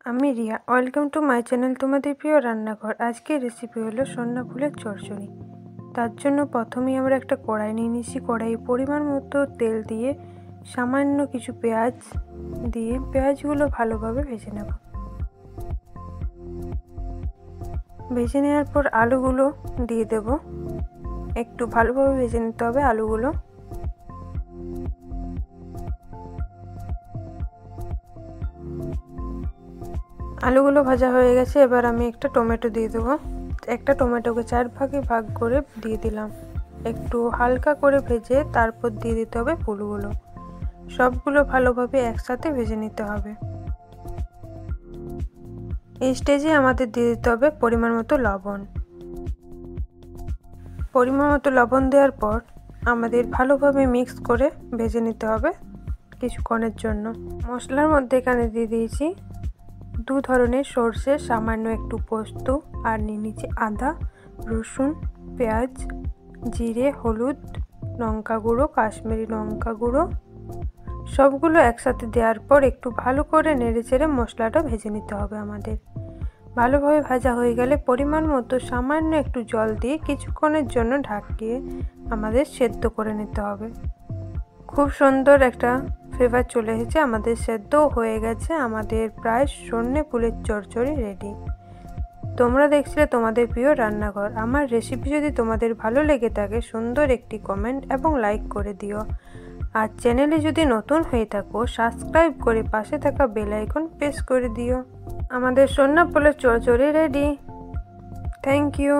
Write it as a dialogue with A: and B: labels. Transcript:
A: আমি Riya, welcome to my channel তোমাদের প্রিয় রান্নাঘর। আজকের রেসিপি হলো সন্না ফুলের চচ্চড়ি। তার জন্য প্রথমেই আমরা একটা কড়াই নিয়ে নিয়েছি। কড়াইয়ে পরিমাণ মতো তেল দিয়ে সামান্য কিছু পেঁয়াজ দিয়ে পেঁয়াজগুলো ভালোভাবে ভেজে নেব। ভেজে নেওয়ার পর আলুগুলো দিয়ে দেব। একটু ভালোভাবে ভেজে নিতে হবে আলুগুলো। আলুগুলো ভাজা হয়ে গেছে, এবার আমি একটা টমেটো দিয়ে দেবো। একটা টমেটোকে 4 ভাগে ভাগ করে দিয়ে দিলাম। একটু হালকা করে ভেজে তারপর দিয়ে দিতে হবে ফুলগুলো। সবগুলো ভালোভাবে একসাথে ভেজে নিতে হবে। এই স্টেজে আমাদের দিয়ে দিতে হবে পরিমাণ মতো লবণ। পরিমাণ মতো লবণ দেওয়ার পর আমাদের ভালোভাবে মিক্স করে ভেজে নিতে হবে কিছুক্ষণের জন্য। মশলার মধ্যে এখানে দিয়ে দিয়েছি 2 ধরনের সরষে, সামান্য একটু পোস্ত আর নিয়ে নিচ্ছি আদা, রসুন, পেঁয়াজ, জিরে, হলুদ, লঙ্কা গুঁড়ো, কাশ্মীরি লঙ্কা গুঁড়ো। সবগুলো একসাথে দেওয়ার পর একটু ভালো করে নেড়েচেড়ে মশলাটা ভেজে নিতে হবে আমাদের। ভালোভাবে ভাজা হয়ে গেলে পরিমাণ মতো সামান্য একটু জল দিয়ে কিছুক্ষণের জন্য ঢাকিয়ে আমাদের সেদ্ধ করে নিতে হবে। খুব সুন্দর একটা ফ্লেভার চলে এসেছে, আমাদের সেদ্ধও হয়ে গেছে। আমাদের প্রায় সন্নে ফুলের চচ্চড়ি রেডি। তোমরা দেখছিলে তোমাদের প্রিয় রান্নাঘর। আমার রেসিপি যদি তোমাদের ভালো লেগে থাকে সুন্দর একটি কমেন্ট এবং লাইক করে দিও। আর চ্যানেলে যদি নতুন হয়ে থাকো সাবস্ক্রাইব করে পাশে থাকা বেল আইকন প্রেস করে দিও। আমাদের সন্না ফুলের চচ্চড়ি রেডি। Thank you.